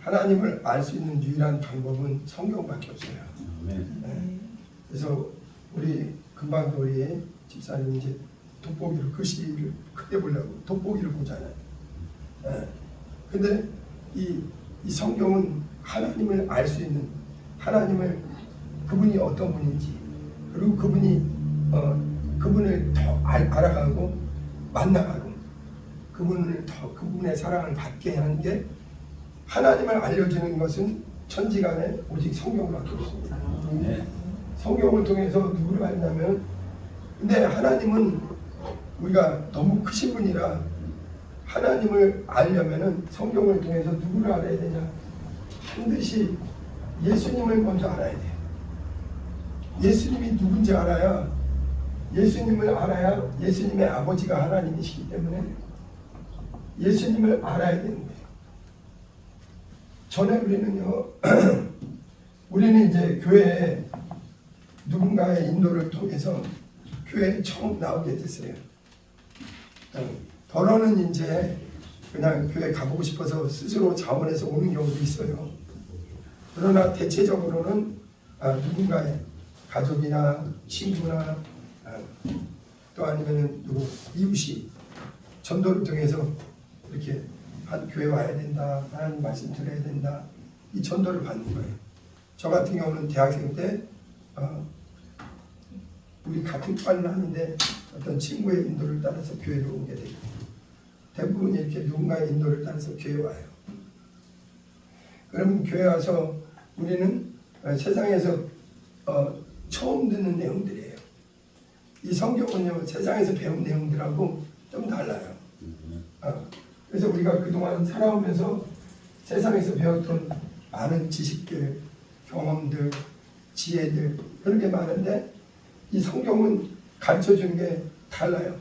하나님을 알 수 있는 유일한 방법은 성경밖에 없어요. 네. 그래서 우리 금방도 우리 집사님이 이제 돋보기를 글씨를 크게 보려고 돋보기를 보잖아요. 네. 근데 이 성경은 하나님을 알 수 있는, 하나님을, 그분이 어떤 분인지, 그리고 그분을 더 알아가고 만나가고 그분의 사랑을 받게 하는 게, 하나님을 알려주는 것은 천지간에 오직 성경밖에 없습니다. 성경을 통해서 누구를 알냐면, 근데 하나님은 우리가 너무 크신 분이라 하나님을 알려면은 성경을 통해서 누구를 알아야 되냐? 반드시 예수님을 먼저 알아야 돼요. 예수님이 누군지 알아야, 예수님을 알아야 예수님의 아버지가 하나님이시기 때문에 예수님을 알아야 되는 거예요. 전에 우리는 이제 교회에 누군가의 인도를 통해서 교회에 처음 나오게 됐어요. 더러는 이제 그냥 교회 가보고 싶어서 스스로 자원해서 오는 경우도 있어요. 그러나 대체적으로는 누군가의 가족이나 친구나 또 아니면 누구 이웃이 전도를 통해서 이렇게 한 교회 와야 된다, 하나님 말씀 들어야 된다, 이 전도를 받는 거예요. 저 같은 경우는 대학생 때 우리 같은 과를 하는데 어떤 친구의 인도를 따라서 교회로 오게 되고, 대부분 이렇게 누군가의 인도를 따라서 교회 와요. 그러면 교회 와서 우리는 세상에서 처음 듣는 내용들이에요. 이 성경은요, 세상에서 배운 내용들하고 좀 달라요. 그래서 우리가 그동안 살아오면서 세상에서 배웠던 많은 지식들, 경험들, 지혜들, 그런 게 많은데 이 성경은 가르쳐주는 게 달라요.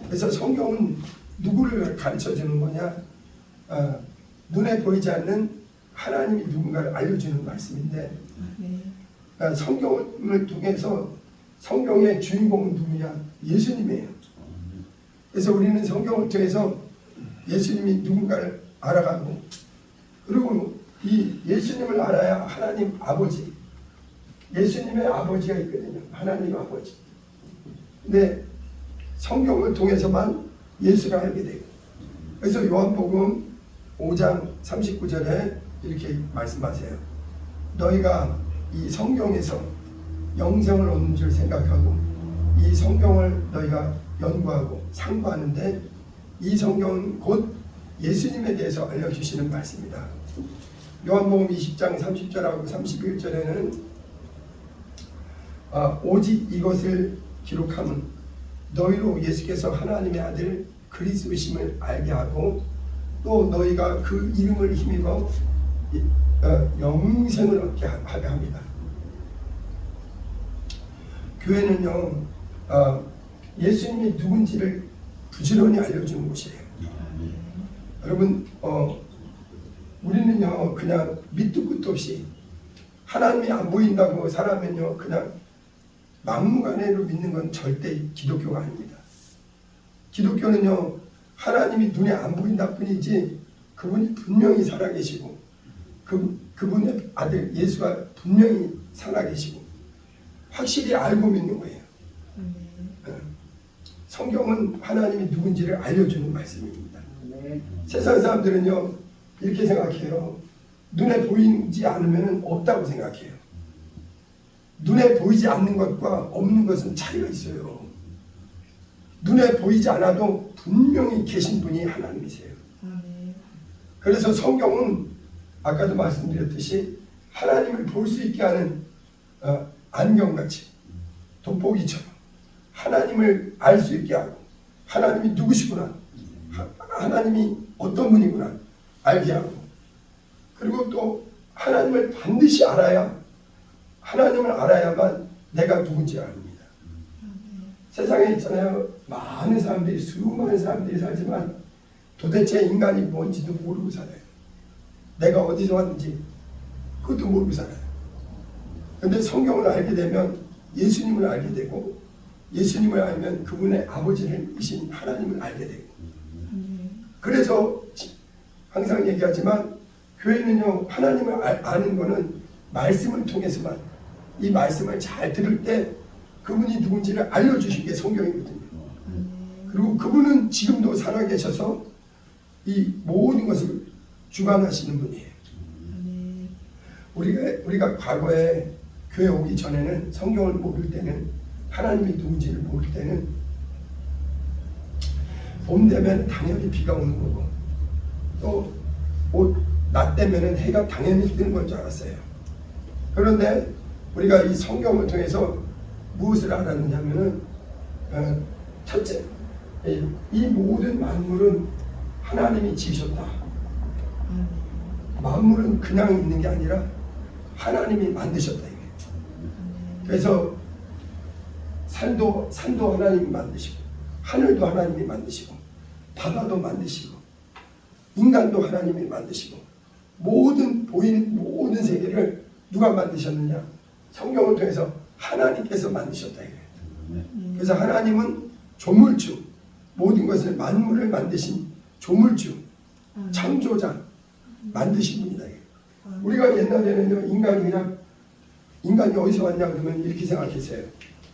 그래서 성경은 누구를 가르쳐주는 거냐? 눈에 보이지 않는 하나님이 누군가를 알려주는 말씀인데, 성경을 통해서 성경의 주인공은 누구냐? 예수님이에요. 그래서 우리는 성경을 통해서 예수님이 누군가를 알아가고, 그리고 이 예수님을 알아야 하나님 아버지, 예수님의 아버지가 있거든요. 하나님 아버지. 근데 성경을 통해서만 예수를 알게 되고, 그래서 요한복음 5장 39절에 이렇게 말씀하세요. 너희가 이 성경에서 영생을 얻는 줄 생각하고 이 성경을 너희가 연구하고 상고하는데, 이 성경은 곧 예수님에 대해서 알려주시는 말씀입니다. 요한복음 20장 30절하고 31절에는 오직 이것을 기록함은 너희로 예수께서 하나님의 아들 그리스도심을 알게 하고 또 너희가 그 이름을 힘입어 영생을 얻게 하게 합니다. 교회는요, 예수님이 누군지를 부지런히 알려주는 곳이에요. 여러분, 우리는요 그냥 밑도 끝도 없이 하나님이 안 보인다고 살아면요 그냥 막무가내로 믿는 건 절대 기독교가 아닙니다. 기독교는요 하나님이 눈에 안 보인다 뿐이지 그분이 분명히 살아계시고 그분의 아들 예수가 분명히 살아계시고 확실히 알고 믿는 거예요. 성경은 하나님이 누군지를 알려주는 말씀입니다. 세상 사람들은요 이렇게 생각해요. 눈에 보이지 않으면 없다고 생각해요. 눈에 보이지 않는 것과 없는 것은 차이가 있어요. 눈에 보이지 않아도 분명히 계신 분이 하나님이세요. 그래서 성경은 아까도 말씀드렸듯이 하나님을 볼 수 있게 하는 안경같이 돋보기처럼 하나님을 알 수 있게 하고, 하나님이 누구시구나, 하나님이 어떤 분이구나 알게 하고, 그리고 또 하나님을 반드시 알아야, 하나님을 알아야만 내가 누군지 압니다. 세상에 있잖아요, 많은 사람들이, 수많은 사람들이 살지만 도대체 인간이 뭔지도 모르고 살아요. 내가 어디서 왔는지 그것도 모르고 살아요. 근데 성경을 알게 되면 예수님을 알게 되고, 예수님을 알면 그분의 아버지이신 하나님을 알게 되고, 그래서 항상 얘기하지만 교회는요, 하나님을 아는 거는 말씀을 통해서만, 이 말씀을 잘 들을 때 그분이 누군지를 알려주신 게 성경이거든요. 그리고 그분은 지금도 살아계셔서 이 모든 것을 주관하시는 분이에요. 우리가 과거에 교회 오기 전에는, 성경을 모를 때는, 하나님이 누군지를 모를 때는 봄 되면 당연히 비가 오는 거고, 또 낮 되면 해가 당연히 뜨는 건 줄 알았어요. 그런데 우리가 이 성경을 통해서 무엇을 알았느냐면은, 첫째, 이 모든 만물은 하나님이 지으셨다. 만물은 그냥 있는 게 아니라 하나님이 만드셨다. 이게. 그래서 산도 하나님이 만드시고, 하늘도 하나님이 만드시고, 바다도 만드시고, 인간도 하나님이 만드시고, 보이는 모든 세계를 누가 만드셨느냐? 성경을 통해서 하나님께서 만드셨다. 이게. 그래서 하나님은 조물주, 모든 것을, 만물을 만드신 조물주, 창조자, 만드신 분이다. 이게. 우리가 옛날에는요, 인간이 어디서 왔냐 그러면 이렇게 생각했어요.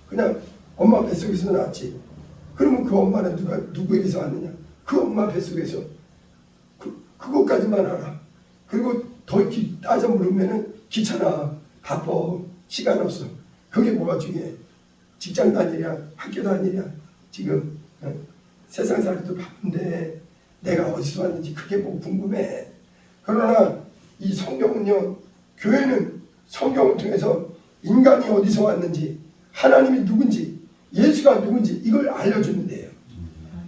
그냥 엄마 뱃속에서 나왔지. 그러면 그 엄마는 누구에게서 왔느냐? 그 엄마 뱃속에서. 그것까지만 알아. 그리고 더 따져 물으면은 귀찮아, 바빠, 시간 없어. 그게 뭐가 중요해? 직장 다니랴, 학교 다니랴, 지금 세상 살기도 바쁜데 내가 어디서 왔는지 그게 뭐 궁금해. 그러나 이 성경은요, 교회는 성경을 통해서 인간이 어디서 왔는지, 하나님이 누군지, 예수가 누군지 이걸 알려주는데요.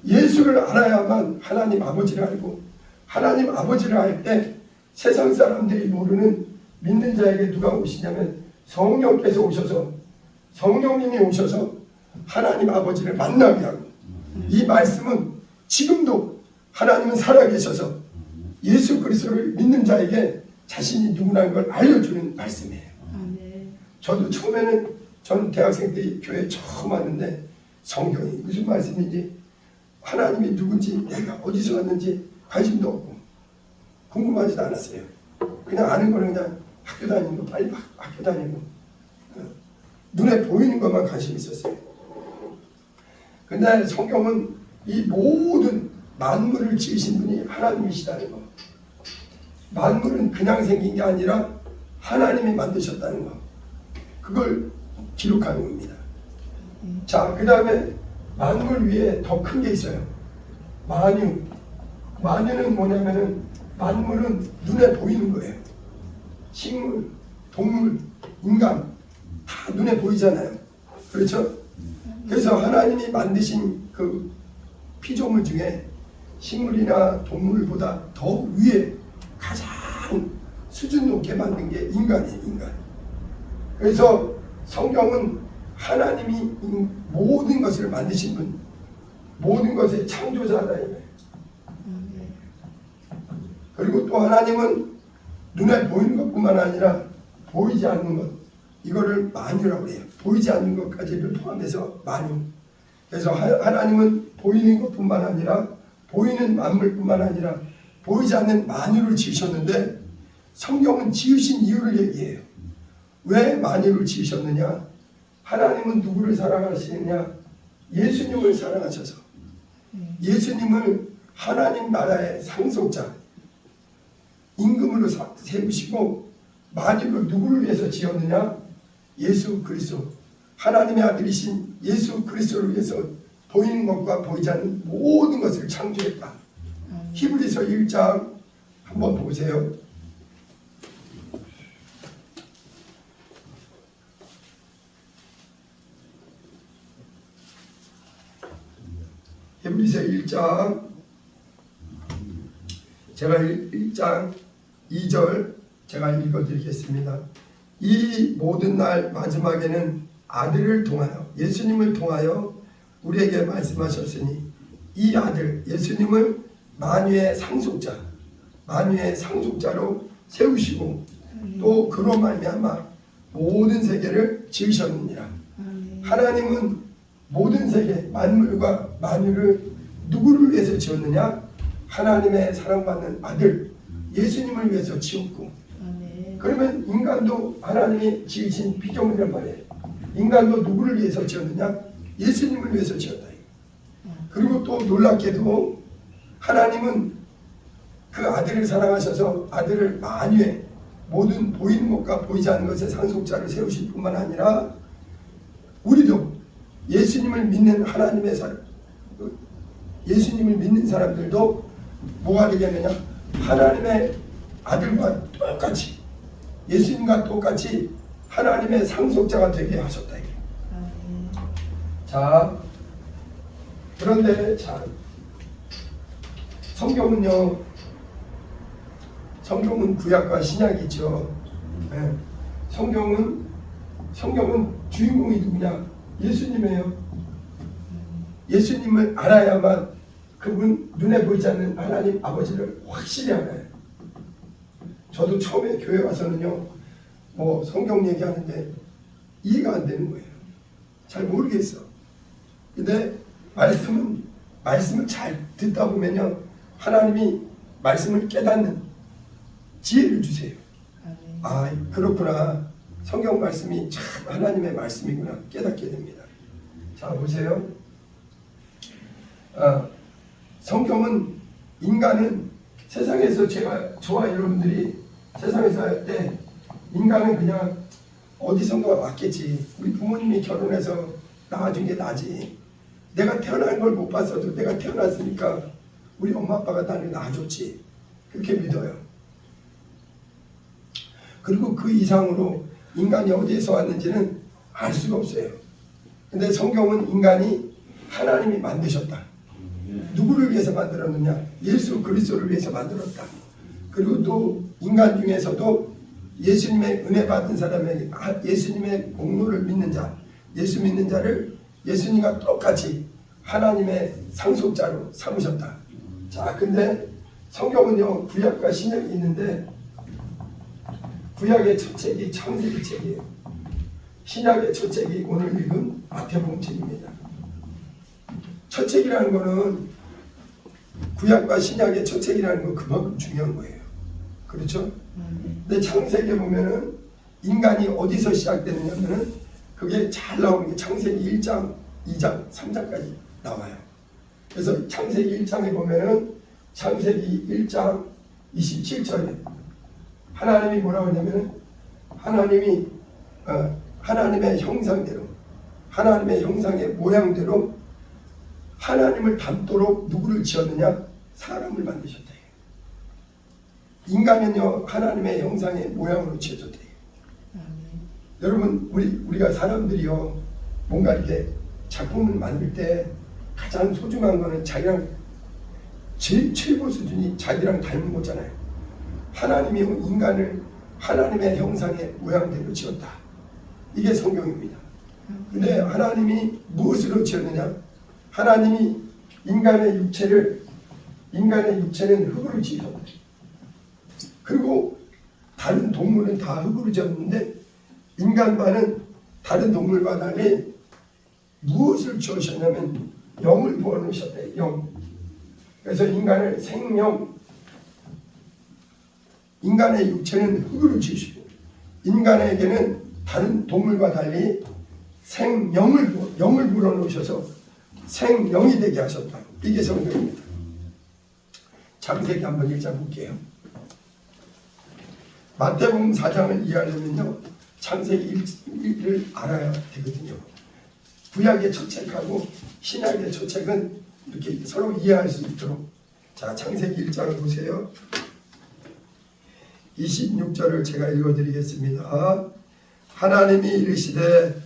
예수를 알아야만 하나님 아버지를 알고, 하나님 아버지를 알 때 세상 사람들이 모르는 믿는 자에게 누가 오시냐면 성령께서 오셔서, 성령님이 오셔서 하나님 아버지를 만나게 하고, 이 말씀은 지금도 하나님은 살아계셔서 예수 그리스도를 믿는 자에게 자신이 누구라는 걸 알려주는 말씀이에요. 저도 처음에는, 저는 대학생 때 교회에 처음 왔는데 성경이 무슨 말씀인지, 하나님이 누군지, 내가 어디서 왔는지 관심도 없고 궁금하지도 않았어요. 그냥 아는 거는 그냥 학교 다니고, 빨리 학교 다니고, 눈에 보이는 것만 관심 있었어요. 근데 성경은 이 모든 만물을 지으신 분이 하나님이시다는 거, 만물은 그냥 생긴 게 아니라 하나님이 만드셨다는 거, 그걸 기록하는 겁니다. 자, 그 다음에 만물 위에 더 큰 게 있어요. 만유는 뭐냐면은, 만물은 눈에 보이는 거예요. 식물, 동물, 인간 다 눈에 보이잖아요. 그렇죠? 그래서 하나님이 만드신 그 피조물 중에 식물이나 동물보다 더 위에 가장 수준 높게 만든 게 인간이에요. 인간. 그래서 성경은 하나님이 모든 것을 만드신 분, 모든 것의 창조자다. 그리고 또 하나님은 눈에 보이는 것뿐만 아니라 보이지 않는 것, 이거를 만유라고 해요. 보이지 않는 것까지를 포함해서 만유. 그래서 하나님은 보이는 것뿐만 아니라, 보이는 만물뿐만 아니라 보이지 않는 만유를 지으셨는데, 성경은 지으신 이유를 얘기해요. 왜 만유를 지으셨느냐? 하나님은 누구를 사랑하시느냐? 예수님을 사랑하셔서, 예수님을 하나님 나라의 상속자, 임금으로 세우시고, 만유를 누구를 위해서 지었느냐? 예수 그리스도, 하나님의 아들이신 예수 그리스도를 위해서 보이는 것과 보이지 않는 모든 것을 창조했다. 히브리서 1장 한번 보세요. 히브리서 1장, 제가 1장 2절 제가 읽어드리겠습니다. 이 모든 날 마지막에는 아들을 통하여, 예수님을 통하여 우리에게 말씀하셨으니, 이 아들 예수님을 만유의 상속자, 만유의 상속자로 세우시고, 또 그로 말미암아 모든 세계를 지으셨느니라. 하나님은 모든 세계, 만물과 만유를 누구를 위해서 지었느냐? 하나님의 사랑받는 아들 예수님을 위해서 지었고, 그러면 인간도 하나님이 지으신 피조물이란 말이에요. 인간도 누구를 위해서 지었느냐? 예수님을 위해서 지었다. 그리고 또 놀랍게도 하나님은 그 아들을 사랑하셔서 아들을 만유에 모든 보이는 것과 보이지 않는 것의 상속자를 세우실 뿐만 아니라 우리도 예수님을 믿는 예수님을 믿는 사람들도 뭐가 되겠느냐? 하나님의 아들과 똑같이, 예수님과 똑같이 하나님의 상속자가 되게 하셨다. 자, 그런데 자, 성경은 구약과 신약이 있죠. 네. 성경은 주인공이 누구냐? 예수님이에요. 예수님을 알아야만 그분 눈에 보이지 않는 하나님 아버지를 확실히 알아요. 저도 처음에 교회 와서는요, 뭐 성경 얘기하는데 이해가 안 되는 거예요. 잘 모르겠어. 근데 말씀을 잘 듣다 보면요, 하나님이 말씀을 깨닫는 지혜를 주세요. 아, 그렇구나. 성경 말씀이 참 하나님의 말씀이구나 깨닫게 됩니다. 자, 보세요. 성경은 인간은 세상에서 저와 여러분들이 세상에서 할 때 인간은 그냥 어디선가 왔겠지. 우리 부모님이 결혼해서 낳아준 게 나지. 내가 태어난 걸 못 봤어도 내가 태어났으니까 우리 엄마 아빠가 나를 낳아줬지. 그렇게 믿어요. 그리고 그 이상으로 인간이 어디에서 왔는지는 알 수가 없어요. 근데 성경은 인간이 하나님이 만드셨다. 누구를 위해서 만들었느냐? 예수 그리스도를 위해서 만들었다. 그리고 또 인간 중에서도 예수님의 은혜 받은 사람에게 예수님의 공로를 믿는 자, 예수 믿는 자를 예수님과 똑같이 하나님의 상속자로 삼으셨다. 자, 근데 성경은요, 구약과 신약이 있는데 구약의 첫 책이 창세기 책이에요. 신약의 첫 책이 오늘 읽은 마태복음 책입니다. 첫 책이라는 거는 구약과 신약의 첫 책이라는 건 그만큼 중요한 거예요. 그렇죠? 근데 창세기에 보면은 인간이 어디서 시작되느냐면은 그게 잘 나오는 게 창세기 1장, 2장, 3장까지 나와요. 그래서 창세기 1장에 보면은 창세기 1장 27절에 하나님이 뭐라고 하냐면은 하나님이 하나님의 형상대로, 하나님의 형상의 모양대로 하나님을 닮도록 누구를 지었느냐? 사람을 만드셨다. 인간은요, 하나님의 형상의 모양으로 지어졌다. 여러분, 우리가 사람들이요, 뭔가 이렇게 작품을 만들 때 가장 소중한 거는 자기랑 최고 수준이 자기랑 닮은 거잖아요. 하나님이 인간을 하나님의 형상의 모양대로 지었다. 이게 성경입니다. 근데 하나님이 무엇으로 지었느냐? 하나님이 인간의 육체는 흙으로 지었다. 그리고 다른 동물은 다 흙으로 지었는데 인간만은 다른 동물과 달리 무엇을 지으셨냐면 영을 부어놓으셨대요. 영. 그래서 인간을 생명, 인간의 육체는 흙으로 지으시고 인간에게는 다른 동물과 달리 영을 불어넣으셔서 생명이 되게 하셨다. 이게 성경입니다. 창세기 한번 읽자 볼게요. 마태복음 4장을 이해하려면요, 창세기 1을 알아야 되거든요. 구약의 첫 책하고 신약의 첫 책은 이렇게 서로 이해할 수 있도록. 자, 창세기 1장을 보세요. 26절을 제가 읽어드리겠습니다. 하나님이 이르시되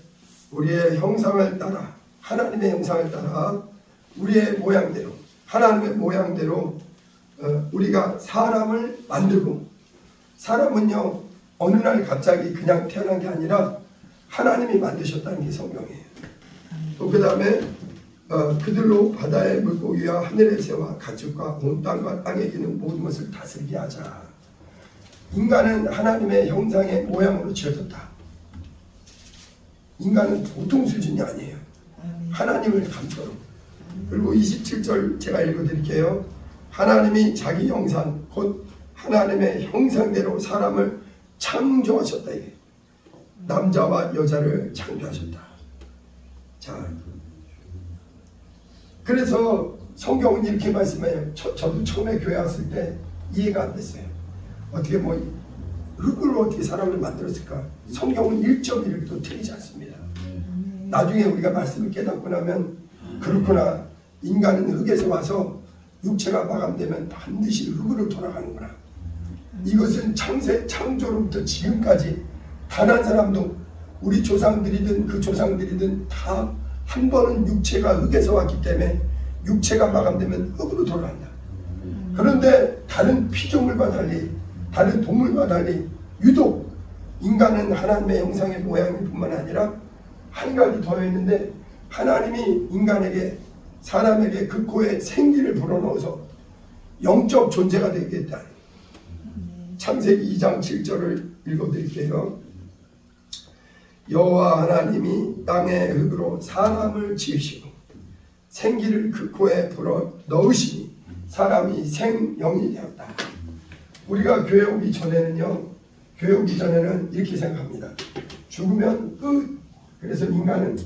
우리의 형상을 따라, 하나님의 형상을 따라 우리의 모양대로, 하나님의 모양대로 우리가 사람을 만들고, 사람은요 어느 날 갑자기 그냥 태어난 게 아니라 하나님이 만드셨다는 게 성경이에요. 또 그 다음에 그들로 바다의 물고기와 하늘의 새와 가축과 온 땅과 땅에 기는 모든 것을 다스리게 하자. 인간은 하나님의 형상의 모양으로 지어졌다. 인간은 보통 수준이 아니에요. 하나님을 닮도록. 그리고 27절 제가 읽어드릴게요. 하나님이 자기 형상 곧 하나님의 형상대로 사람을 창조하셨다. 이게 남자와 여자를 창조하셨다. 자, 그래서 성경은 이렇게 말씀해요. 저도 처음에 교회 왔을 때 이해가 안 됐어요. 어떻게 뭐 흙으로 어떻게 사람을 만들었을까? 성경은 1.1도 틀리지 않습니다. 나중에 우리가 말씀을 깨닫고 나면 그렇구나. 인간은 흙에서 와서 육체가 마감되면 반드시 흙으로 돌아가는구나. 이것은 창조로부터 지금까지 단 한 사람도 우리 조상들이든 그 조상들이든 다 한 번은 육체가 흙에서 왔기 때문에 육체가 마감되면 흙으로 돌아간다. 그런데 다른 피조물과 달리 다른 동물과 달리 유독 인간은 하나님의 형상의 모양일 뿐만 아니라 한 가지 더 있는데 하나님이 인간에게 사람에게 그 코에 생기를 불어넣어서 영적 존재가 되겠다. 창세기 2장 7절을 읽어드릴게요. 여호와 하나님이 땅의 흙으로 사람을 지으시고 생기를 그 코에 불어넣으시니 사람이 생영이 되었다. 우리가 교회 오기 전에는요, 교회 오기 전에는 이렇게 생각합니다. 죽으면 끝. 그래서 인간은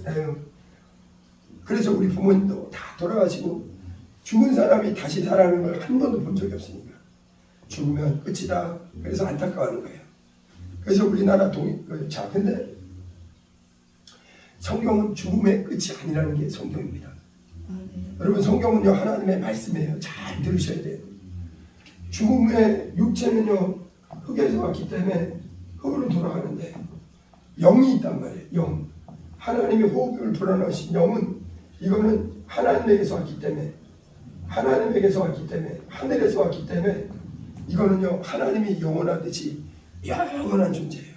그래서 우리 부모님도 다 돌아가시고 죽은 사람이 다시 살아나는 걸 한 번도 본 적이 없으니까 죽으면 끝이다. 그래서 안타까워하는 거예요. 그래서 우리나라 자, 근데 성경은 죽음의 끝이 아니라는 게 성경입니다. 여러분, 성경은요 하나님의 말씀이에요. 잘 들으셔야 돼요. 죽음의 육체는요 흙에서 왔기 때문에 흙으로 돌아가는데 영이 있단 말이에요. 영. 하나님의 호흡을 불어넣으신 영은 이거는 하나님에게서 왔기 때문에 하늘에서 왔기 때문에 이거는요 하나님이 영원하듯이 영원한 존재예요.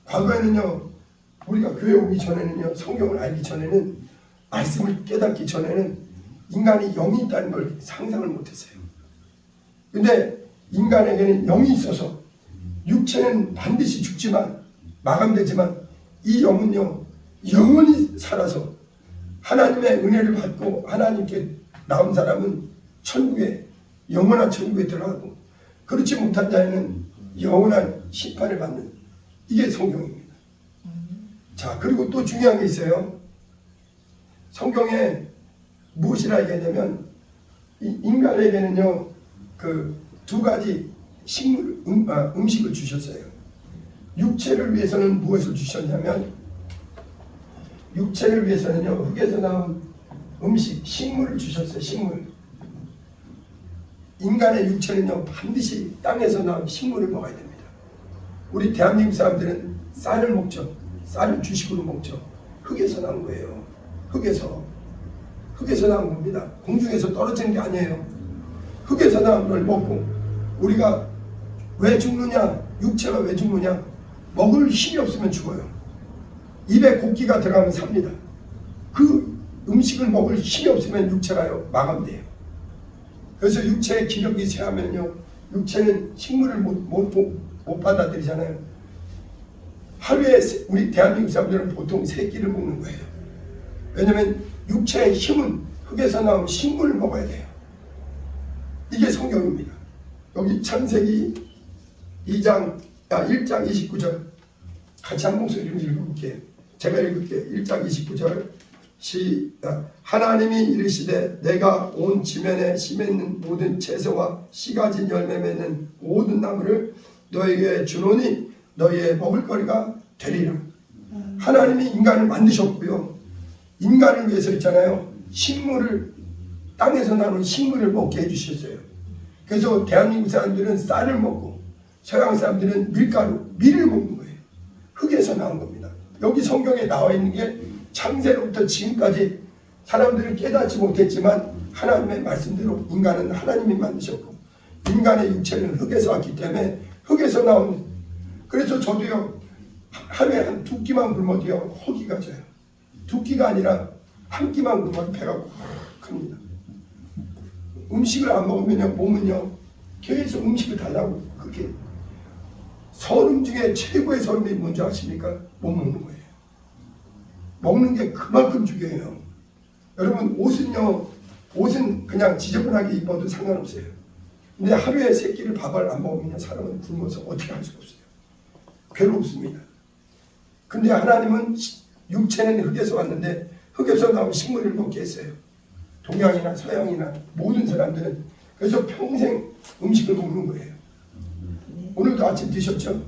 과거에는요 우리가 교회 오기 전에는요 성경을 알기 전에는 말씀을 깨닫기 전에는 인간이 영이 있다는 걸 상상을 못했어요. 근데 인간에게는 영이 있어서 육체는 반드시 죽지만 마감되지만 이 영은요 영원히 살아서 하나님의 은혜를 받고 하나님께 나온 사람은 천국에 영원한 천국에 들어가고 그렇지 못한 자에는 영원한 심판을 받는 이게 성경입니다. 자, 그리고 또 중요한 게 있어요. 성경에 무엇이라 얘기하냐면 인간에게는요 그 두 가지 음식을 주셨어요. 육체를 위해서는 무엇을 주셨냐면 육체를 위해서는요 흙에서 나온 음식, 식물을 주셨어요. 식물. 인간의 육체는요 반드시 땅에서 나온 식물을 먹어야 됩니다. 우리 대한민국 사람들은 쌀을 먹죠. 쌀을 주식으로 먹죠. 흙에서 나온 거예요. 흙에서 나온 겁니다. 공중에서 떨어지는 게 아니에요. 흙에서 나온 걸 먹고 우리가 왜 죽느냐? 육체가 왜 죽느냐? 먹을 힘이 없으면 죽어요. 입에 고기가 들어가면 삽니다. 그 음식을 먹을 힘이 없으면 육체가요 마감돼요. 그래서 육체의 기력이 쇠하면요 육체는 식물을 못 받아들이잖아요. 하루에 우리 대한민국 사람들은 보통 3끼를 먹는 거예요. 왜냐면 육체의 힘은 흙에서 나온 식물을 먹어야 돼요. 이게 성경입니다. 여기 창세기 1장 29절 같이 한 목소리로 읽어볼게요. 제가 읽을게요. 1장 29절 시작. 하나님이 이르시되 내가 온 지면에 심있는 모든 채소와 씨가진 열매 맺는 모든 나무를 너에게 주노니 너희의 먹을거리가 되리라. 하나님이 인간을 만드셨고요. 인간을 위해서 있잖아요. 식물을 땅에서 나는 식물을 먹게 해주셨어요. 그래서 대한민국 사람들은 쌀을 먹고 서양 사람들은 밀을 먹는 거예요. 흙에서 나온 겁니다. 여기 성경에 나와 있는 게 창세로부터 지금까지 사람들은 깨닫지 못했지만 하나님의 말씀대로 인간은 하나님이 만드셨고 인간의 육체는 흙에서 왔기 때문에 흙에서 나온. 그래서 저도요 하루에 한 2끼만 굶어도요 허기가 져요. 2끼가 아니라 한 끼만 굶어도 배가 꽉 큽니다. 음식을 안 먹으면요 몸은요 계속 음식을 달라고. 그게 선음 중에 최고의 선음이 뭔지 아십니까? 못 먹는 거예요. 먹는 게 그만큼 중요해요. 여러분 옷은 그냥 지저분하게 입어도 상관없어요. 근데 하루에 3끼를 밥을 안 먹으면 사람은 굶어서 어떻게 할 수가 없어요. 괴롭습니다. 근데 하나님은 육체는 흙에서 왔는데 흙에서 나온 식물을 먹게 했어요. 동양이나 서양이나 모든 사람들은 그래서 평생 음식을 먹는 거예요. 오늘도 아침 드셨죠?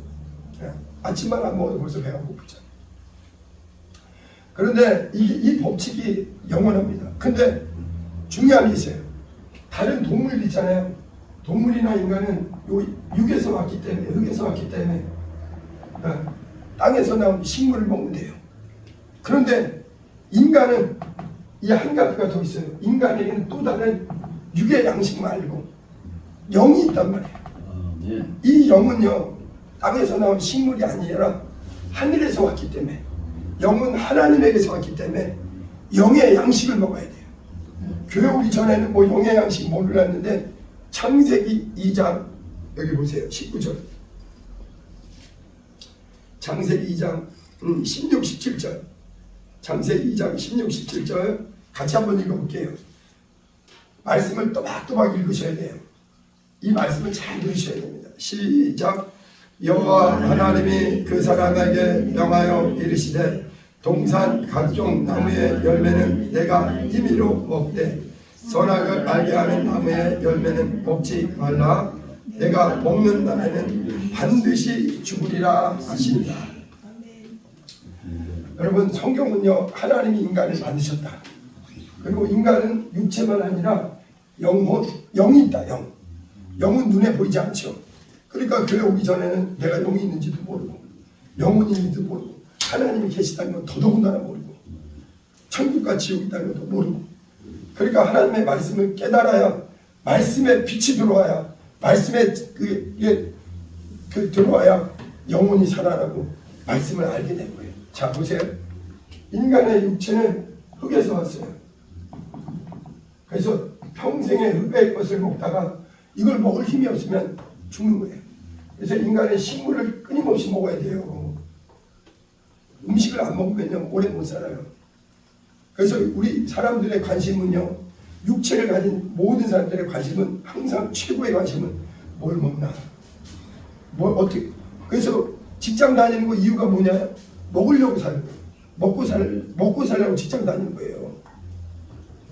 아침만 안 먹어도 벌써 배가 고프잖아요. 그런데 이 법칙이 영원합니다. 근데 중요한 게 있어요. 다른 동물 있잖아요. 동물이나 인간은 요 육에서 왔기 때문에, 흙에서 왔기 때문에 땅에서 나온 식물을 먹으면 돼요. 그런데 인간은 이 한 가지가 더 있어요. 인간에게는 또 다른 육의 양식 말고 영이 있단 말이에요. 이 영은요, 땅에서 나온 식물이 아니라 하늘에서 왔기 때문에, 영은 하나님에게서 왔기 때문에 영의 양식을 먹어야 돼요. 교회 오기 전에는 뭐 영의 양식 몰랐는데 창세기 2장 여기 보세요. 19절. 창세기 2장 16, 17절. 창세기 2장 16, 17절 같이 한번 읽어볼게요. 말씀을 또박또박 읽으셔야 돼요. 이 말씀을 잘 들으셔야 됩니다. 시작. 여호와 하나님이 그 사람에게 명하여 이르시되 동산 각종 나무의 열매는 내가 임의로 먹되 선악을 알게 하는 나무의 열매는 먹지 말라. 내가 먹는 날에는 반드시 죽으리라 하신다. 여러분, 성경은요, 하나님이 인간을 만드셨다. 그리고 인간은 육체만 아니라 영이 있다. 영은 눈에 보이지 않죠. 그러니까 교회 오기 전에는 내가 영이 있는지도 모르고 영혼이 있는지도 모르고 하나님이 계시다는 건 더더군다나 모르고 천국과 지옥이 있다는 것도 모르고, 그러니까 하나님의 말씀을 깨달아야, 말씀에 빛이 들어와야, 말씀에 들어와야 영혼이 살아나고 말씀을 알게 된 거예요. 자, 보세요. 인간의 육체는 흙에서 왔어요. 그래서 평생에 흙의 것을 먹다가 이걸 먹을 힘이 없으면 죽는 거예요. 그래서 인간은 식물을 끊임없이 먹어야 돼요. 음식을 안 먹으면 오래 못 살아요. 그래서 우리 사람들의 관심은요, 육체를 가진 모든 사람들의 관심은 항상 최고의 관심은 뭘 먹나, 뭘 어떻게. 그래서 직장 다니는 거 이유가 뭐냐? 먹으려고 사는 거예요. 먹고 살려고 직장 다니는 거예요.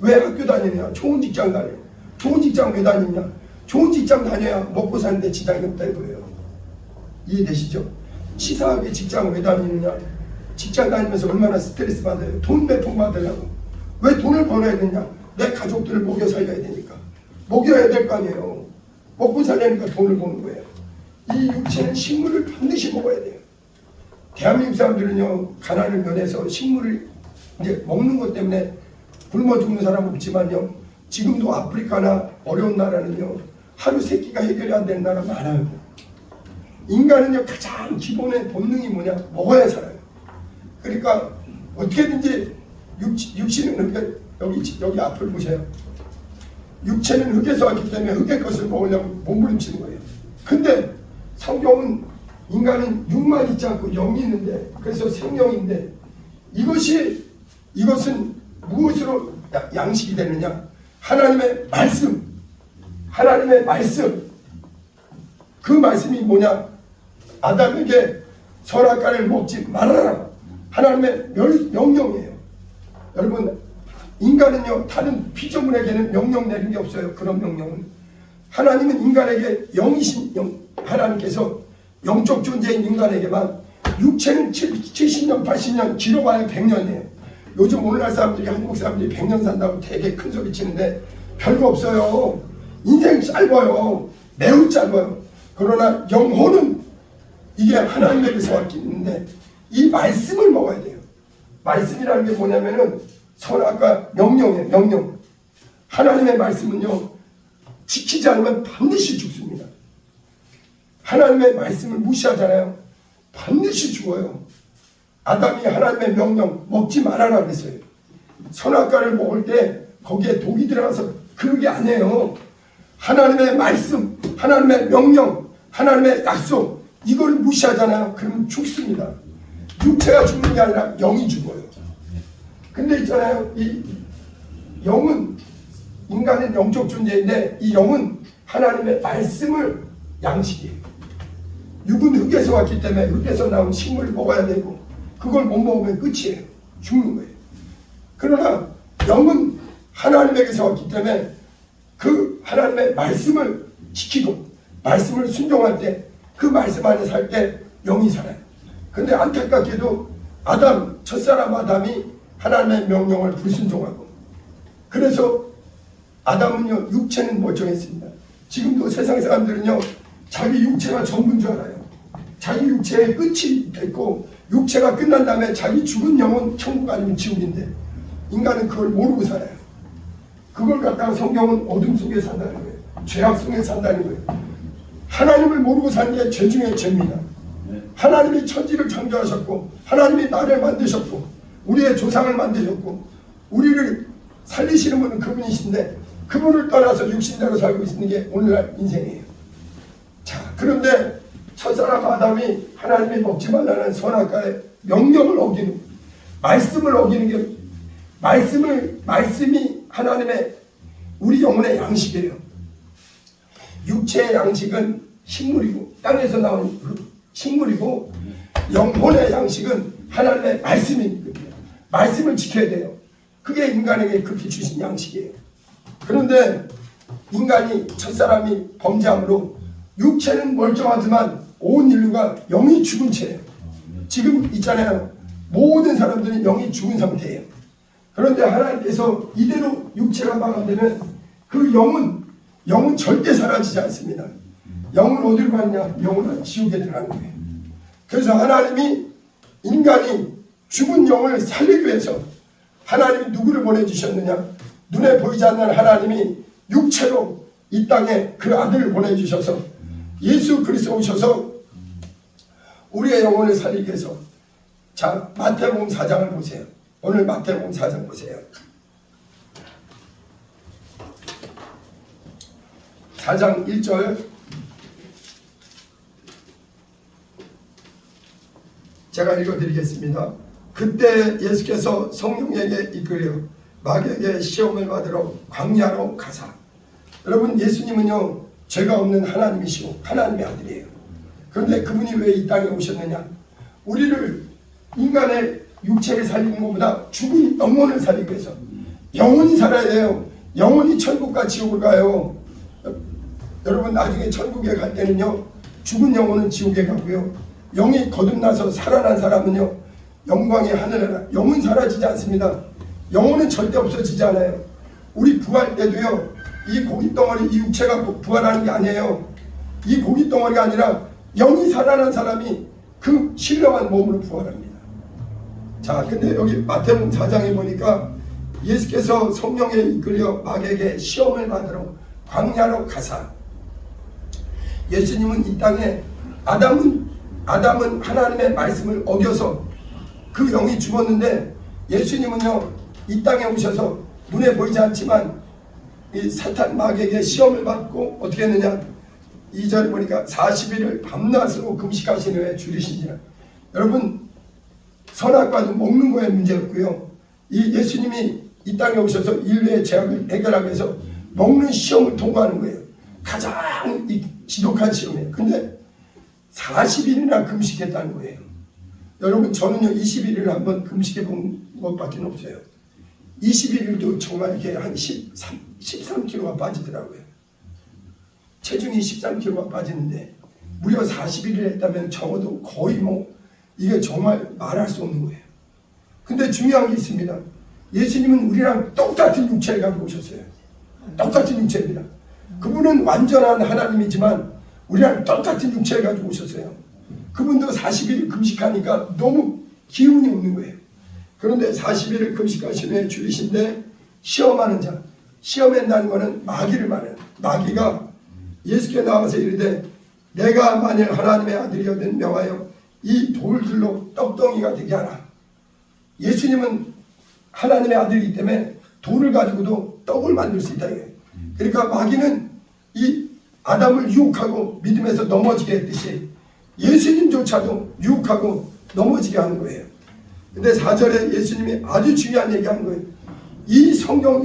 왜 학교 다니느냐? 좋은 직장 다녀요. 좋은 직장 왜 다니냐? 좋은 직장 다녀야 먹고 사는데 지장이 없다는 거예요. 이해되시죠? 치사하게 직장 왜 다니느냐? 직장 다니면서 얼마나 스트레스 받아요. 돈 몇 푼 받으려고. 왜 돈을 벌어야 되냐? 내 가족들을 먹여 살려야 되니까. 먹여야 될 거 아니에요. 먹고 살려니까 돈을 버는 거예요. 이 육체는 식물을 반드시 먹어야 돼요. 대한민국 사람들은요, 가난을 면해서 식물을 이제 먹는 것 때문에 굶어 죽는 사람 없지만요, 지금도 아프리카나 어려운 나라는요, 하루 3끼가 해결이 안 되는 나라 많아요. 인간은요, 가장 기본의 본능이 뭐냐? 먹어야 살아요. 그러니까 어떻게든지 육신은 여기 앞을 보세요. 육체는 흙에서 왔기 때문에 흙의 것을 먹으려고 몸부림치는 거예요. 근데 성경은 인간은 육만 있지 않고 영이 있는데, 그래서 생명인데, 이것은 무엇으로 양식이 되느냐? 하나님의 말씀. 하나님의 말씀. 그 말씀이 뭐냐? 아담에게 선악과를 먹지 말아라. 하나님의 명령이에요. 여러분, 인간은요, 다른 피조물에게는 명령 내린 게 없어요. 그런 명령은. 하나님은 인간에게 영이신 하나님께서 영적 존재인 인간에게만, 육체는 70년, 80년, 길어봐야 100년이에요. 요즘 오늘날 사람들이, 한국 사람들이 100년 산다고 되게 큰 소리 치는데 별거 없어요. 인생 짧아요. 매우 짧아요. 그러나 영혼은 이게 하나님에게서 왔기 때문에 이 말씀을 먹어야 돼요. 말씀이라는 게 뭐냐면은 선악과 명령이에요. 명령. 하나님의 말씀은요, 지키지 않으면 반드시 죽습니다. 하나님의 말씀을 무시하잖아요. 반드시 죽어요. 아담이 하나님의 명령 먹지 말아라 그랬어요. 선악과를 먹을 때 거기에 독이 들어가서 그런 게 아니에요. 하나님의 말씀, 하나님의 명령, 하나님의 약속, 이걸 무시하잖아요. 그러면 죽습니다. 육체가 죽는 게 아니라 영이 죽어요. 근데 있잖아요, 이 영은, 인간은 영적 존재인데 이 영은 하나님의 말씀을 양식이에요. 육은 흙에서 왔기 때문에 흙에서 나온 식물을 먹어야 되고 그걸 못 먹으면 끝이에요. 죽는 거예요. 그러나 영은 하나님에게서 왔기 때문에 그 하나님의 말씀을 지키고 말씀을 순종할 때 그 말씀 안에 살 때 영이 살아요. 근데 안타깝게도 첫사람 아담이 하나님의 명령을 불순종하고 그래서 아담은요 육체는 멀쩡했습니다. 지금도 세상 사람들은요 자기 육체가 전부인 줄 알아요. 자기 육체의 끝이 됐고 육체가 끝난 다음에 자기 죽은 영은 천국 아니면 지옥인데 인간은 그걸 모르고 살아요. 그걸 갖다가 성경은 어둠 속에 산다는 거예요. 죄악 속에 산다는 거예요. 하나님을 모르고 사는 게 죄 중에 죄입니다. 하나님이 천지를 창조하셨고 하나님이 나를 만드셨고 우리의 조상을 만드셨고 우리를 살리시는 분은 그분이신데 그분을 떠나서 육신대로 살고 있는 게 오늘날 인생이에요. 자, 그런데 첫사람 아담이 하나님이 먹지 말라는 선악과의 명령을 어기는 말씀을 어기는 게 말씀이 하나님의 우리 영혼의 양식이에요. 육체의 양식은 식물이고 땅에서 나온 식물이고 영혼의 양식은 하나님의 말씀입니다. 말씀을 지켜야 돼요. 그게 인간에게 그렇게 주신 양식이에요. 그런데 인간이 첫사람이 범죄함으로 육체는 멀쩡하지만 온 인류가 영이 죽은 채예요. 지금 있잖아요. 모든 사람들이 영이 죽은 상태예요. 그런데 하나님께서 이대로 육체가 마감되면 그 영은 절대 사라지지 않습니다. 영은 어디로 가느냐? 영은 지옥에 들어가는 거예요. 그래서 하나님이 인간이 죽은 영을 살리기 위해서 하나님이 누구를 보내주셨느냐? 눈에 보이지 않는 하나님이 육체로 이 땅에 그 아들을 보내주셔서 예수 그리스도 오셔서 우리의 영혼을 살리기 위해서 자 마태복음 4장을 보세요. 오늘 마태복음 4장 보세요. 4장 1절 제가 읽어드리겠습니다. 그때 예수께서 성령에게 이끌려 마귀에게 시험을 받으러 광야로 가사. 여러분 예수님은요 죄가 없는 하나님이시고 하나님의 아들이에요. 그런데 그분이 왜 이 땅에 오셨느냐? 우리를 인간의 육체를 살리는 것보다 죽은 영혼을 살리기 위해서 영혼이 살아야 돼요. 영혼이 천국과 지옥을 가요. 여러분 나중에 천국에 갈 때는요 죽은 영혼은 지옥에 가고요 영이 거듭나서 살아난 사람은요 영광의 하늘에 가. 영은 사라지지 않습니다. 영혼은 절대 없어지지 않아요. 우리 부활 때도요 이 고깃덩어리 이 육체가 부활하는 게 아니에요. 이 고깃덩어리가 아니라 영이 살아난 사람이 그 신령한 몸으로 부활합니다. 자 근데 여기 마태복음 4장에 보니까 예수께서 성령에 이끌려 마귀에게 시험을 받으러 광야로 가사. 예수님은 이 땅에 아담은 하나님의 말씀을 어겨서 그 영이 죽었는데 예수님은요 이 땅에 오셔서 눈에 보이지 않지만 이 사탄 마귀에게 시험을 받고 어떻게 했느냐 2절에 보니까 40일을 밤낮으로 금식하신 후에 줄이시니라. 여러분 선악과도 먹는 거에 문제였고요 이 예수님이 이 땅에 오셔서 인류의 죄악을 해결하기 위해서 먹는 시험을 통과하는 거예요. 가장 지독한 시험이에요. 근데 40일이나 금식했다는 거예요. 여러분 저는요 21일을 한번 금식해 본 것밖에 없어요. 21일도 정말 이렇게 한 13kg가 빠지더라고요. 체중이 13kg가 빠지는데 무려 40일을 했다면 적어도 거의 이게 정말 말할 수 없는 거예요. 근데 중요한 게 있습니다. 예수님은 우리랑 똑같은 육체를 가지고 오셨어요. 똑같은 육체입니다. 그분은 완전한 하나님이지만 우리랑 똑같은 육체를 가지고 오셨어요. 그분도 40일 금식하니까 너무 기운이 없는 거예요. 그런데 40일을 금식하신 후에 줄이신데 시험하는 자, 시험한다는 것은 마귀를 말해요. 마귀가 예수께 나와서 이르되 내가 만일 하나님의 아들이거든 명하여 이 돌들로 떡덩이가 되게 하라. 예수님은 하나님의 아들이기 때문에 돌을 가지고도 떡을 만들 수 있다. 그러니까 마귀는 이 아담을 유혹하고 믿음에서 넘어지게 했듯이 예수님조차도 유혹하고 넘어지게 하는 거예요. 근데 4절에 예수님이 아주 중요한 얘기하는 거예요. 이 성경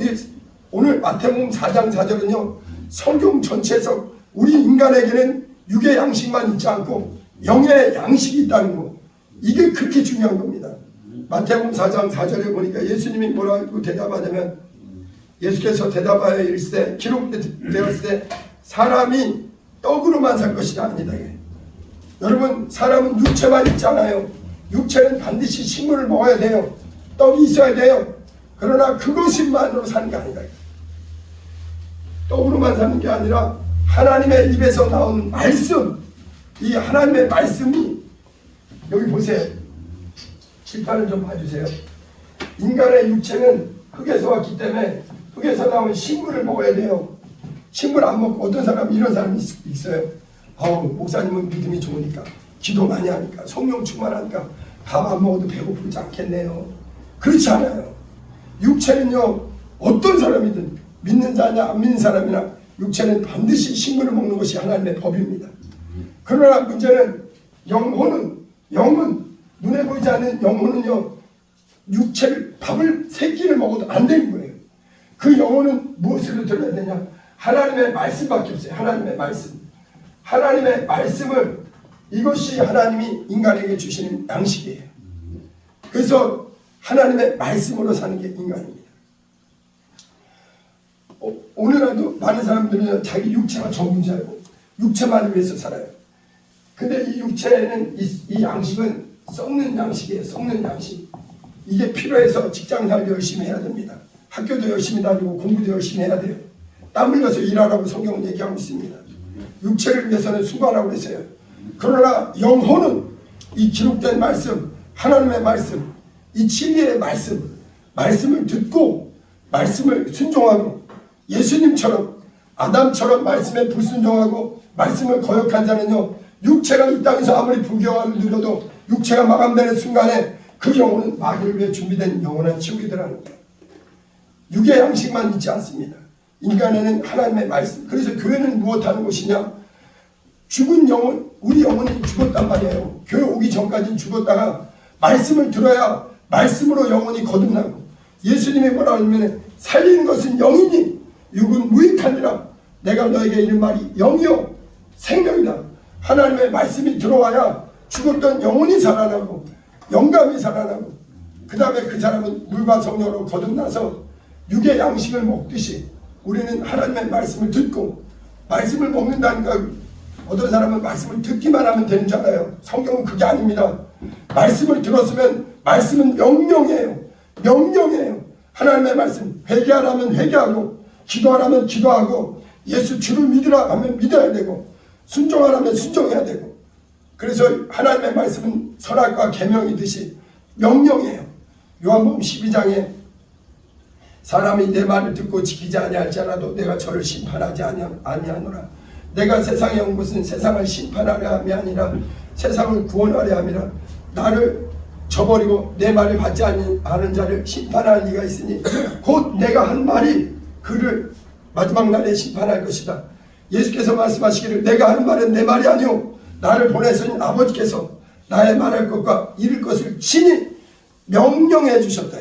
오늘 마태복음 4장 4절은요 성경 전체에서 우리 인간에게는 육의 양식만 있지 않고 영의 양식이 있다는 거, 이게 그렇게 중요한 겁니다. 마태복음 4장 4절에 보니까 예수님이 뭐라고 대답하냐면, 예수께서 대답하여 이르시되 기록되었을 때 사람이 떡으로만 살 것이 아니다. 여러분, 사람은 육체만 있잖아요. 육체는 반드시 식물을 먹어야 돼요. 떡이 있어야 돼요. 그러나 그것만으로 사는 게 아니다. 떡으로만 사는 게 아니라 하나님의 입에서 나오는 말씀, 이 하나님의 말씀이, 여기 보세요. 칠판을 좀 봐주세요. 인간의 육체는 흙에서 왔기 때문에 흙에서 나온 식물을 먹어야 돼요. 식물 안 먹고, 어떤 사람, 이런 사람이 있어요. 목사님은 믿음이 좋으니까, 기도 많이 하니까, 성령 충만하니까 밥 안 먹어도 배고프지 않겠네요. 그렇지 않아요. 육체는요, 어떤 사람이든, 믿는 자냐 안 믿는 사람이나 육체는 반드시 식물을 먹는 것이 하나님의 법입니다. 그러나 문제는 영은 눈에 보이지 않는 영혼은요, 육체를, 밥을 세 끼를 먹어도 안 되는 거예요. 그 영혼은 무엇으로 들어야 되냐? 하나님의 말씀밖에 없어요. 하나님의 말씀. 하나님의 말씀을, 이것이 하나님이 인간에게 주시는 양식이에요. 그래서 하나님의 말씀으로 사는 게 인간입니다. 오늘날도 많은 사람들은 자기 육체가 전부인 줄 알고 육체만을 위해서 살아요. 근데 이 육체는, 이 양식은 썩는 양식이에요. 썩는 양식. 이게 필요해서 직장생활도 열심히 해야 됩니다. 학교도 열심히 다니고 공부도 열심히 해야 돼요. 땀 흘려서 일하라고 성경은 얘기하고 있습니다. 육체를 위해서는 수고하라고 했어요. 그러나 영혼은 이 기록된 말씀, 하나님의 말씀, 이 진리의 말씀을 듣고 말씀을 순종하고, 예수님처럼, 아담처럼 말씀에 불순종하고 말씀을 거역한 자는요, 육체가 이 땅에서 아무리 부귀영화를 누려도 육체가 마감되는 순간에 그 영혼은 마귀를 위해 준비된 영원한 지옥이더라는 거예요. 육의 양식만 있지 않습니다. 인간에는 하나님의 말씀. 그래서 교회는 무엇하는 곳이냐? 죽은 영혼, 우리 영혼이 죽었단 말이에요. 교회 오기 전까지는 죽었다가 말씀을 들어야 말씀으로 영혼이 거듭나고, 예수님이 뭐라고 하냐면, 살리는 것은 영이니 육은 무익하니라. 내가 너에게 이른 말이 영이요 생명이다. 하나님의 말씀이 들어와야 죽었던 영혼이 살아나고 영감이 살아나고, 그 다음에 그 사람은 물과 성령으로 거듭나서 육의 양식을 먹듯이 우리는 하나님의 말씀을 듣고, 말씀을 먹는다니까 어떤 사람은 말씀을 듣기만 하면 되는 줄 알아요. 성경은 그게 아닙니다. 말씀을 들었으면 말씀은 명령이에요. 명령이에요. 하나님의 말씀, 회개하라면 회개하고, 기도하라면 기도하고, 예수 주를 믿으라 하면 믿어야 되고, 순종하라면 순종해야 되고. 그래서 하나님의 말씀은 선악과 계명이듯이 명령이에요. 요한복음 12장에 사람이 내 말을 듣고 지키지 아니할지라도 내가 저를 심판하지 아니하노라. 내가 세상에 온 것은 세상을 심판하려 함이 아니라 세상을 구원하려 함이라. 나를 저버리고 내 말을 받지 않은 자를 심판할 리가 있으니 곧 내가 한 말이 그를 마지막 날에 심판할 것이다. 예수께서 말씀하시기를 내가 하는 말은 내 말이 아니오 나를 보내신 아버지께서 나의 말할 것과 이룰 것을 친히 명령해 주셨다.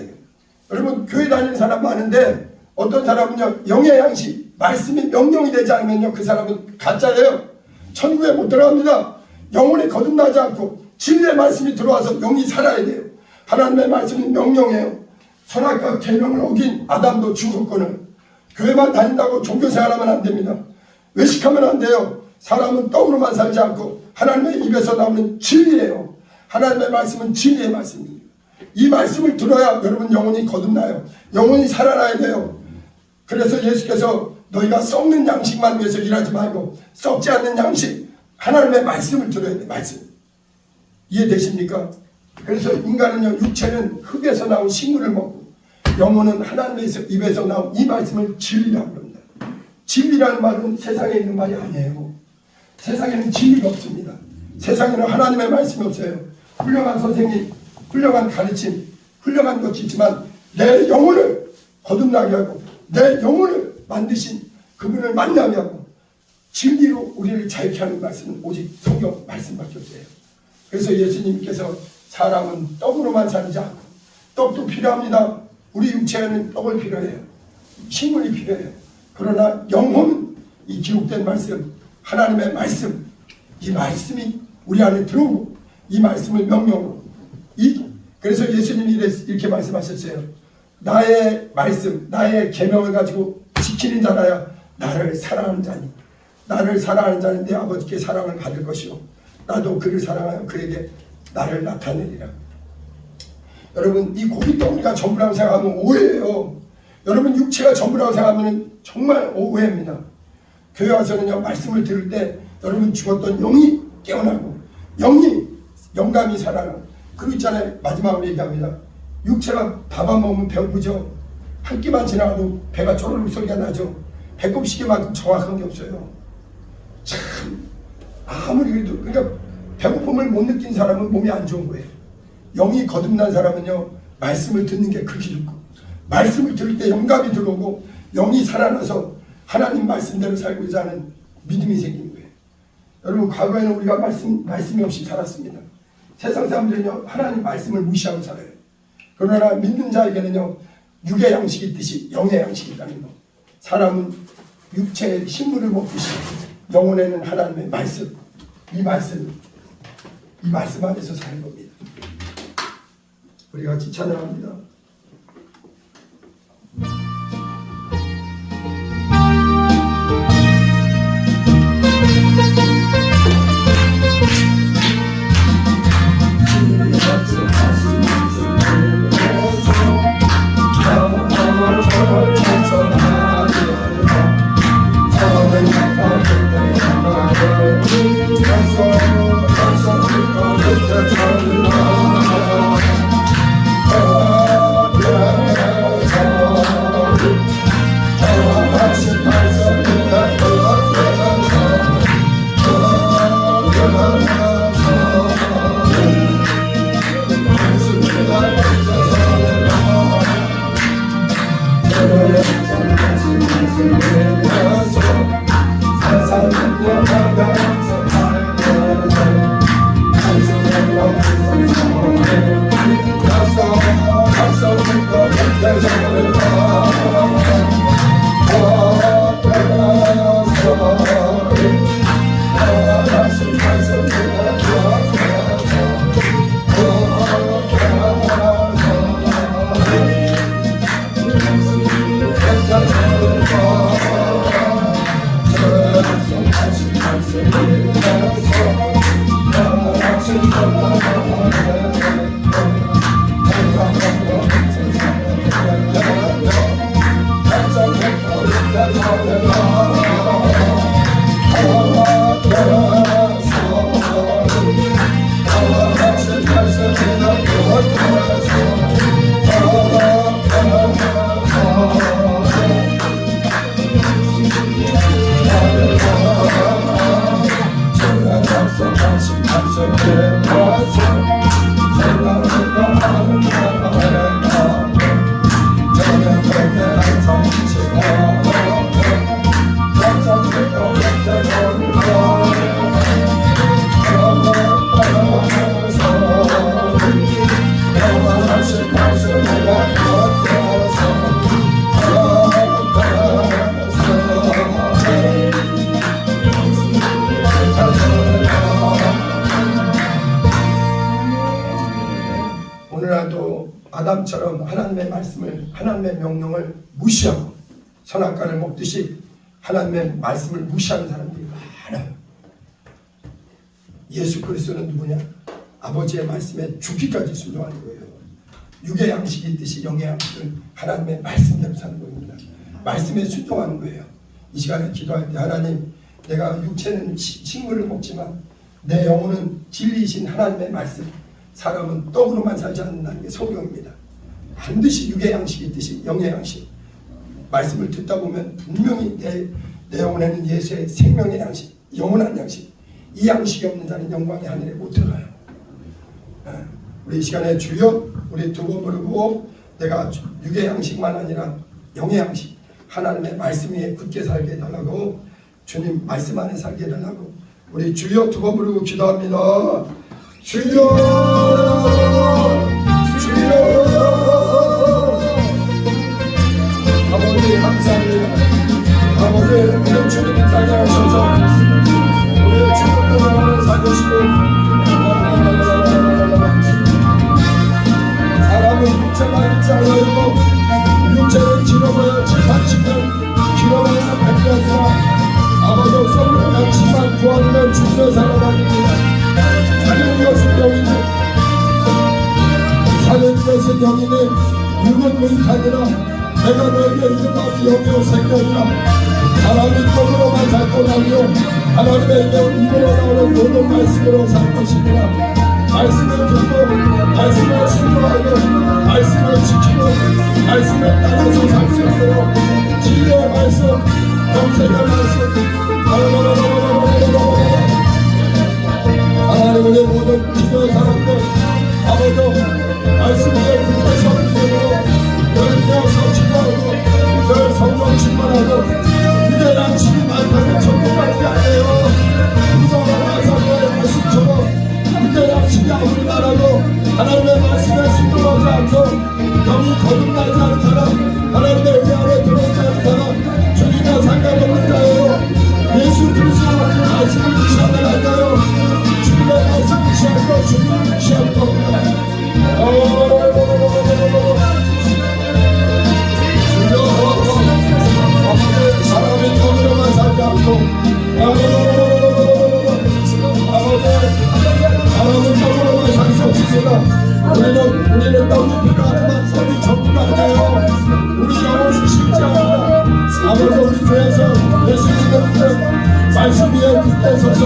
여러분, 교회 다니는 사람 많은데 어떤 사람은요, 영의 양식, 말씀이 명령이 되지 않으면요, 그 사람은 가짜예요. 천국에 못 들어갑니다. 영혼이 거듭나지 않고 진리의 말씀이 들어와서 영이 살아야 돼요. 하나님의 말씀은 명령이에요. 선악과 계명을 어긴 아담도 죽었거늘. 교회만 다닌다고 종교생활하면 안 됩니다. 외식하면 안 돼요. 사람은 떡으로만 살지 않고 하나님의 입에서 나오는 진리예요. 하나님의 말씀은 진리의 말씀입니다. 이 말씀을 들어야 여러분 영혼이 거듭나요. 영혼이 살아나야 돼요. 그래서 예수께서 너희가 썩는 양식만 위해서 일하지 말고 썩지 않는 양식, 하나님의 말씀을 들어야 돼요. 말씀. 이해되십니까? 그래서 인간은요, 육체는 흙에서 나온 식물을 먹고 영혼은 하나님의 입에서 나온 이 말씀을 진리라고 합니다. 진리라는 말은 세상에 있는 말이 아니에요. 세상에는 진리가 없습니다. 세상에는 하나님의 말씀이 없어요. 훌륭한 선생님, 훌륭한 가르침, 훌륭한 것이 있지만 내 영혼을 거듭나게 하고 내 영혼을 만드신 그분을 만나게 하고 진리로 우리를 자유케 하는 말씀은 오직 성경 말씀밖에 없어요. 그래서 예수님께서 사람은 떡으로만 살지 않고, 떡도 필요합니다. 우리 육체에는 떡을 필요해요. 식물이 필요해요. 그러나 영혼은 이 기록된 말씀, 하나님의 말씀, 이 말씀이 우리 안에 들어오고 이 말씀을 명령으로 그래서 예수님이 이렇게 말씀하셨어요. 나의 말씀, 나의 계명을 가지고 지키는 자라야 나를 사랑하는 자니, 나를 사랑하는 자는 내 아버지께 사랑을 받을 것이요 나도 그를 사랑하여 그에게 나를 나타내리라. 여러분, 이 고깃덩어리가 전부라고 생각하면 오해예요. 여러분, 육체가 전부라고 생각하면 정말 오해입니다. 교회 와서는요, 말씀을 들을 때 여러분 죽었던 영이 깨어나고 영감이 살아나고, 그리고 있잖아요, 마지막으로 얘기합니다. 육체가 밥 안 먹으면 배고프죠. 한 끼만 지나가도 배가 쪼르륵 소리가 나죠. 배꼽 시계만큼 정확한 게 없어요. 참 아무리 그래도, 그러니까 배고픔을 못 느낀 사람은 몸이 안 좋은 거예요. 영이 거듭난 사람은요, 말씀을 듣는 게 그렇게 좋고, 말씀을 들을 때 영감이 들어오고 영이 살아나서 하나님 말씀대로 살고자 하는 믿음이 생기는 거예요. 여러분, 과거에는 우리가 말씀이 없이 살았습니다. 세상 사람들은요, 하나님 말씀을 무시하고 살아요. 그러나 믿는 자에게는요, 육의 양식이 있듯이 영의 양식이 있다는 거. 사람은 육체의 식물을 먹듯이 영혼에는 하나님의 말씀, 이 말씀 안에서 사는 겁니다. 우리 같이 찬양합니다. 아담처럼 하나님의 말씀을, 하나님의 명령을 무시하고 선악과를 먹듯이 하나님의 말씀을 무시하는 사람들이 많아요. 예수 그리스도는 누구냐? 아버지의 말씀에 죽기까지 순종하는 거예요. 육의 양식이 있듯이 영의 양식을 하나님의 말씀대로 사는 겁니다. 말씀에 순종하는 거예요. 이 시간에 기도할 때, 하나님, 내가 육체는 식물을 먹지만 내 영혼은 진리이신 하나님의 말씀, 사람은 떡으로만 살지 않는다는 게 성경입니다. 반드시 육의 양식이 있듯이 영의 양식, 말씀을 듣다 보면 분명히 내 영혼에는 예수의 생명의 양식, 영원한 양식, 이 양식이 없는 자는 영광의 하늘에 못 들어가요. 우리 이 시간에 주여, 우리 두 번 부르고 내가 육의 양식만 아니라 영의 양식, 하나님의 말씀 위에 굳게 살게 해달라고, 주님 말씀 안에 살게 해달라고 우리 주여 두 번 부르고 기도합니다. 주여, 주여. 아버지 감사합니다. 아버지, 우리 주님 땅에 영이니 육은 물타니라. 내가 너에게 이름하기 여겨 생각이라. 하나님 법으로만 살 것이며 하나님의 입으로 나오는 모든 말씀으로 살 것이니라. 말씀을 듣고 말씀을 순종하고 말씀을 지키고 말씀을 따라서 살 수 있도록 진리의 말씀, 영생의 말씀, 하나님의 모든 기도의 사람들 아버지 말씀을 듣고 섬기므로 너를 되어서 기도하고 너를 성령 충만하고 그대 양식이 말하는 천국까지 하네요. 구성하는 사람의 말씀처럼 그대 양식이 아무리 말하고 하나님의 말씀에 순종하지 않고 영이 거듭나지 않은 사람, 하나님의 은혜 안에 들어오지 않은 사람 주님과 상관없는 자예요. 예수 그리스도 그 말씀을 무시하면 안 돼요. 주님의 말씀 무시할 거 주님을 무시할 겁니다. 사람의 돈으로만 살지 않고 하나님 돈으로만 살 수 없습니다. 우리는 떡이 필요하지만 떡이 전부가 아니에요. 우리 영혼이 쉽지 않습니다. 아버지 우리 교회에서 예수님의 말씀 위에 굳게 서서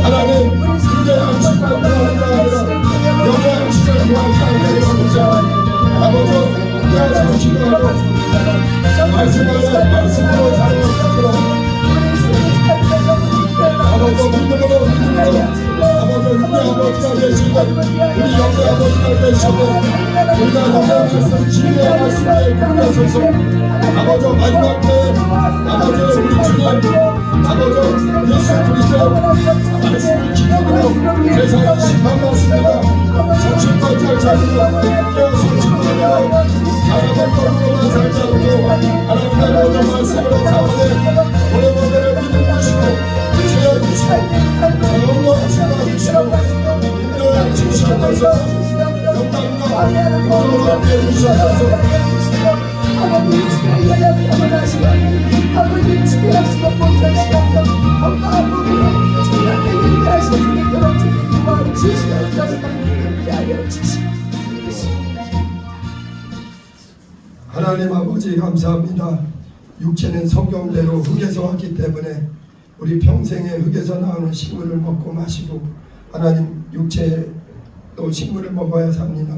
하나님 그대 양식만 구하는 게 아니라 영의 양식을 구하지 않게 해주세요. 아버지 우리가 기도하고 말씀으로 사는 것으로 아버지 믿음으로 아버지 우리 아버지가 되시고 우리 영의 아버지가 되시고 우리가 영의 말씀 진리의 말씀에 굳게 서서 아버지 마지막 때에 아버지 우리 주님 아버지 예수 그리스도 말씀을 지키고 세상을 심판받습니다. 정신과 잘 살고 깨어서 충만하고 하나님의 법으로만 살지 않고 하나님의 모든 말씀으로 사는데 우리 모두를 믿으시고 지어주시고 영광 주시고 인도에 주시옵소서. 영광과 영광을 함께 주시옵소서. 아버지 집에 영원하시고 아버지 집에 하시고 못하시옵소서. 엄마 아버지로 주님께 일하시고 주님께 주시옵소서. 함께하여 주시옵소서. 하나님 아버지 감사합니다. 육체는 성경대로 흙에서 왔기 때문에 우리 평생에 흙에서 나오는 식물을 먹고 마시고 하나님 육체 또 식물을 먹어야 삽니다.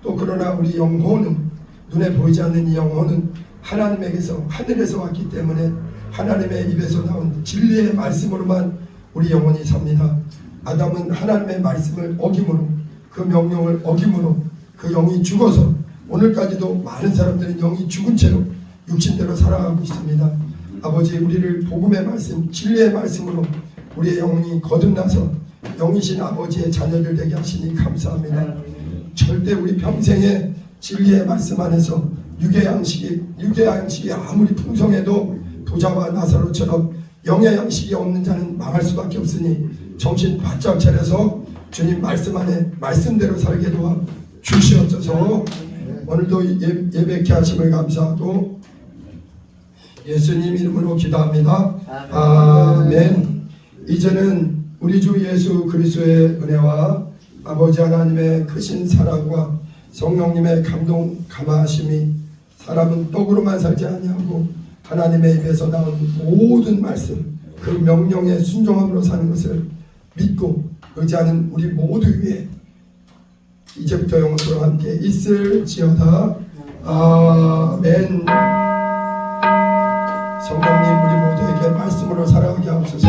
또 그러나 우리 영혼은 눈에 보이지 않는 이 영혼은 하나님에게서 하늘에서 왔기 때문에 하나님의 입에서 나온 진리의 말씀으로만 우리 영혼이 삽니다. 아담은 하나님의 말씀을 어김으로 그 명령을 어김으로 그 영이 죽어서 오늘까지도 많은 사람들은 영이 죽은 채로 육신대로 살아가고 있습니다. 아버지 우리를 복음의 말씀 진리의 말씀으로 우리의 영이 거듭나서 영이신 아버지의 자녀들 되게 하시니 감사합니다. 절대 우리 평생에 진리의 말씀 안에서 육의 양식이 아무리 풍성해도 부자와 나사로처럼 영의 양식이 없는 자는 망할 수밖에 없으니 정신 바짝 차려서 주님 말씀 안에 말씀대로 살게 도와 주시옵소서. 오늘도 예배케 하심을 감사하고 예수님 이름으로 기도합니다. 아멘. 이제는 우리 주 예수 그리스도의 은혜와 아버지 하나님의 크신 사랑과 성령님의 감화하심이 사람은 떡으로만 살지 아니하고 하나님의 입에서 나온 모든 말씀 그 명령에 순종함으로 사는 것을 믿고 의지하는 우리 모두 위에 이제부터 영원토록 함께 있을지어다. 아멘. 성령님 우리 모두에게 말씀으로 살아가게 하옵소서.